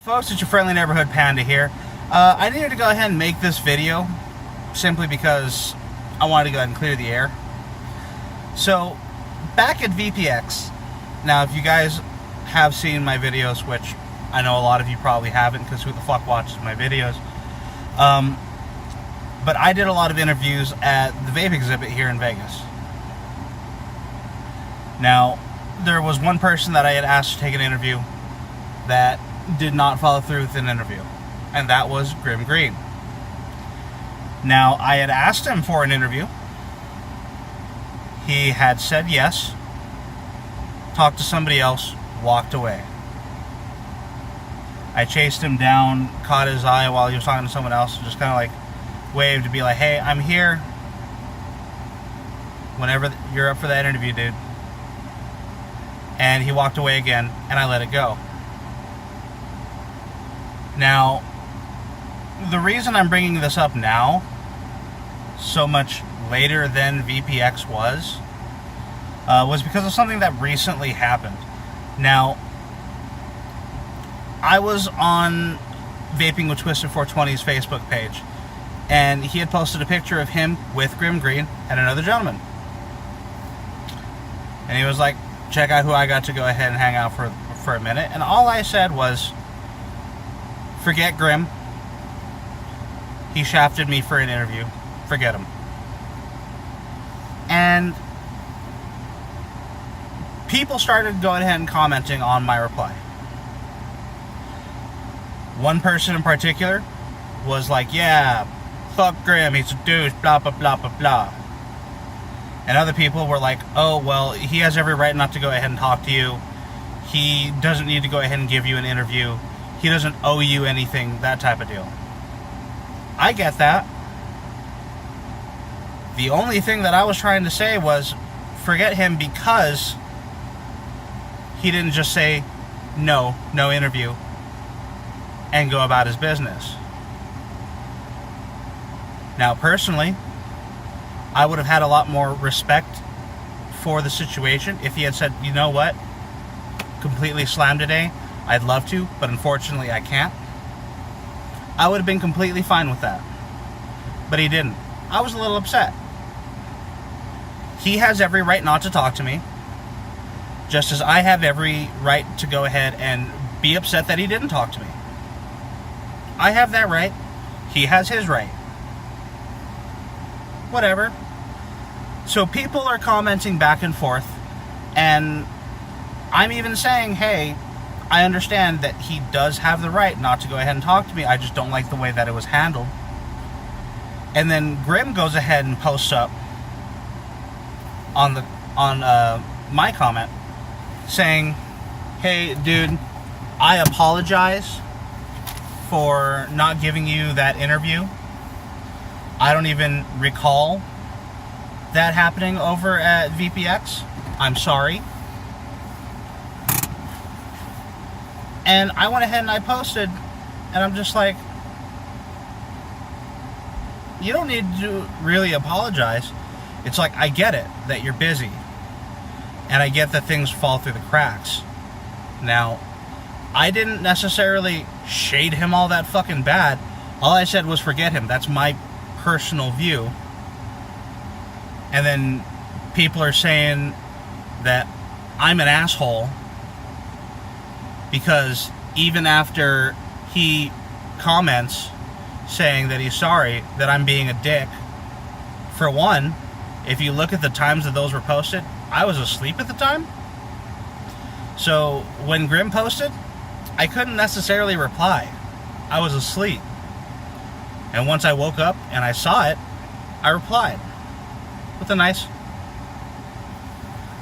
Folks, it's your friendly neighborhood panda here. I needed to go ahead and make this video simply because I wanted to go ahead and clear the air. So, back at VPX, now if you guys have seen my videos, which I know a lot of you probably haven't because who the fuck watches my videos, but I did a lot of interviews at the vape exhibit here in Vegas. Now, there was one person that I had asked to take an interview that did not follow through with an interview, and that was Grimm Green. Now, I had asked him for an interview. He had said yes, talked to somebody else, walked away. I chased him down, caught his eye while he was talking to someone else, and just kind of like waved to be like, hey, I'm here whenever you're up for that interview, dude. And he walked away again, and I let it go. Now, the reason I'm bringing this up now, so much later than VPX was because of something that recently happened. Now, I was on Vaping with Twisted 420's Facebook page, and he had posted a picture of him with Grimm Green and another gentleman. And he was like, check out who I got to go ahead and hang out for a minute. And all I said was, forget Grimm. He shafted me for an interview. Forget him. And people started going ahead and commenting on my reply. One person in particular was like, yeah, fuck Grimm, he's a douche, blah, blah, blah, blah, blah. And other people were like, oh, well, he has every right not to go ahead and talk to you. He doesn't need to go ahead and give you an interview. He doesn't owe you anything, that type of deal. I get that. The only thing that I was trying to say was, forget him because he didn't just say, no interview, and go about his business. Now, personally, I would have had a lot more respect for the situation if he had said, you know what, completely slammed today. I'd love to, but unfortunately I can't. I would have been completely fine with that. But he didn't. I was a little upset. He has every right not to talk to me, just as I have every right to go ahead and be upset that he didn't talk to me. I have that right. He has his right. Whatever. So people are commenting back and forth, and I'm even saying, hey, I understand that he does have the right not to go ahead and talk to me. I just don't like the way that it was handled. And then Grimm goes ahead and posts up on my comment saying, hey, dude, I apologize for not giving you that interview. I don't even recall that happening over at VPX. I'm sorry. And I went ahead and I posted, and I'm just like, you don't need to really apologize. It's like, I get it that you're busy, and I get that things fall through the cracks. Now, I didn't necessarily shade him all that fucking bad. All I said was forget him. That's my personal view. And then people are saying that I'm an asshole because even after he comments saying that he's sorry, that I'm being a dick. For one, if you look at the times that those were posted, I was asleep at the time. So when Grimm posted, I couldn't necessarily reply. I was asleep. And once I woke up and I saw it, I replied with a nice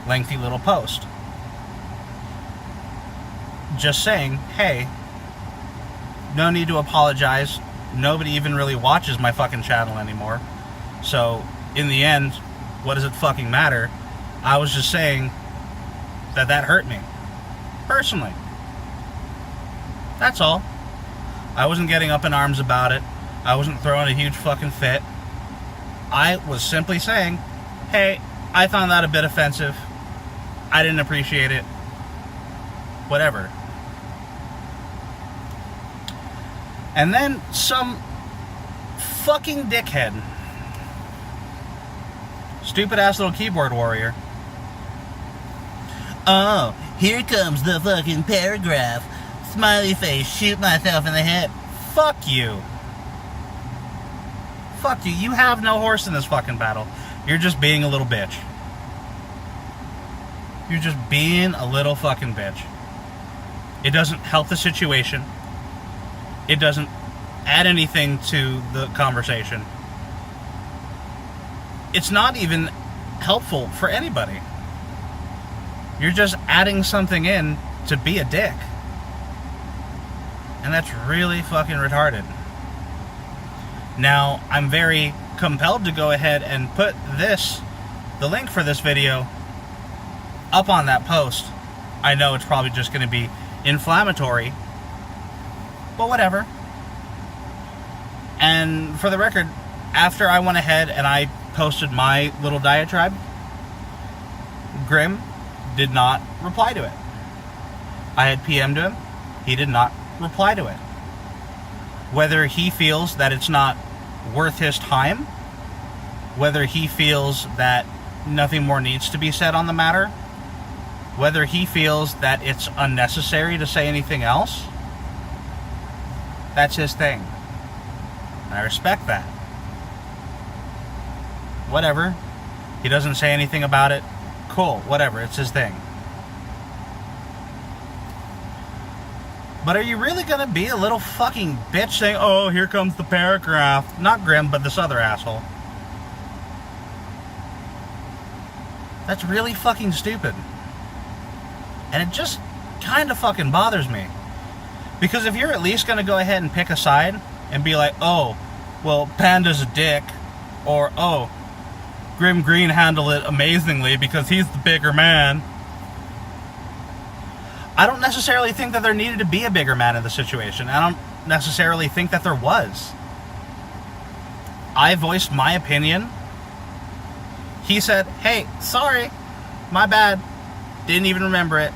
lengthy little post. Just saying, hey, no need to apologize. Nobody even really watches my fucking channel anymore. So, in the end, what does it fucking matter? I was just saying that hurt me. Personally. That's all. I wasn't getting up in arms about it. I wasn't throwing a huge fucking fit. I was simply saying, hey, I found that a bit offensive. I didn't appreciate it. Whatever. And then some fucking dickhead, stupid ass little keyboard warrior. Oh, here comes the fucking paragraph. Smiley face, shoot myself in the head. Fuck you. Fuck you. You have no horse in this fucking battle. You're just being a little bitch. You're just being a little fucking bitch. It doesn't help the situation. It doesn't add anything to the conversation. It's not even helpful for anybody. You're just adding something in to be a dick. And that's really fucking retarded. Now, I'm very compelled to go ahead and put the link for this video, up on that post. I know it's probably just going to be inflammatory, but whatever. And for the record, after I went ahead and I posted my little diatribe, Grim did not reply to it. I had PM'd him. He did not reply to it. Whether he feels that it's not worth his time, whether he feels that nothing more needs to be said on the matter, whether he feels that it's unnecessary to say anything else, that's his thing. And I respect that. Whatever. He doesn't say anything about it. Cool, whatever, it's his thing. But are you really gonna be a little fucking bitch saying, oh, here comes the paragraph? Not Grim, but this other asshole. That's really fucking stupid. And it just kind of fucking bothers me. Because if you're at least gonna go ahead and pick a side and be like, oh, well, Panda's a dick, or, oh, Grim Green handled it amazingly because he's the bigger man. I don't necessarily think that there needed to be a bigger man in the situation. I don't necessarily think that there was. I voiced my opinion. He said, hey, sorry, my bad. Didn't even remember it.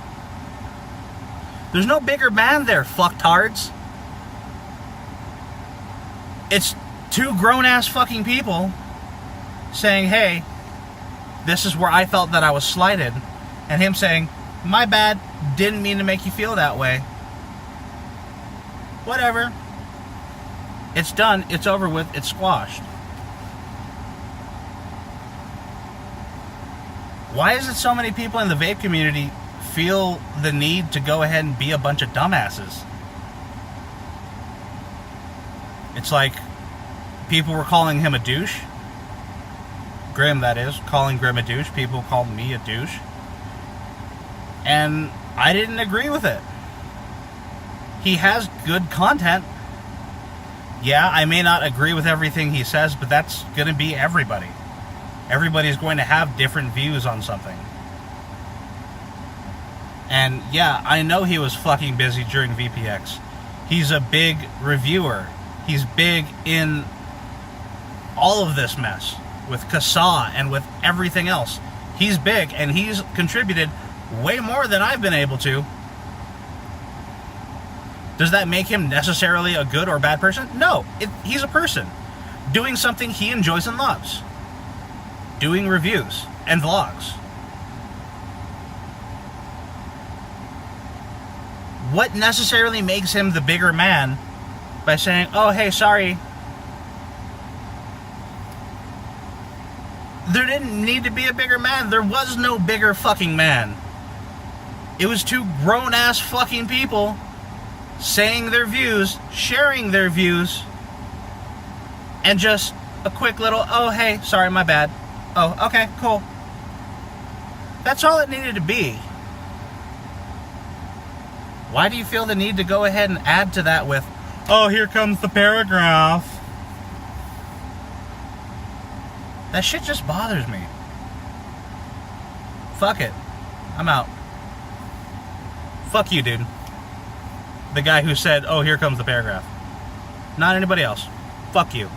There's no bigger man there, fucktards. It's two grown-ass fucking people saying, hey, this is where I felt that I was slighted. And him saying, my bad, didn't mean to make you feel that way. Whatever. It's done, it's over with, it's squashed. Why is it so many people in the vape community feel the need to go ahead and be a bunch of dumbasses? It's like people were calling him a douche. Grim, that is, calling Grim a douche. People called me a douche. And I didn't agree with it. He has good content. Yeah, I may not agree with everything he says, but that's going to be everybody. Everybody's going to have different views on something. And yeah, I know he was fucking busy during VPX. He's a big reviewer. He's big in all of this mess with CASA and with everything else. He's big, and he's contributed way more than I've been able to. Does that make him necessarily a good or bad person? No, he's a person doing something he enjoys and loves. Doing reviews and vlogs. What necessarily makes him the bigger man by saying, oh, hey, sorry. There didn't need to be a bigger man. There was no bigger fucking man. It was two grown-ass fucking people saying their views, sharing their views, and just a quick little, oh, hey, sorry, my bad. Oh, okay, cool. That's all it needed to be. Why do you feel the need to go ahead and add to that with, oh, here comes the paragraph? That shit just bothers me. Fuck it. I'm out. Fuck you, dude. The guy who said, oh, here comes the paragraph. Not anybody else. Fuck you.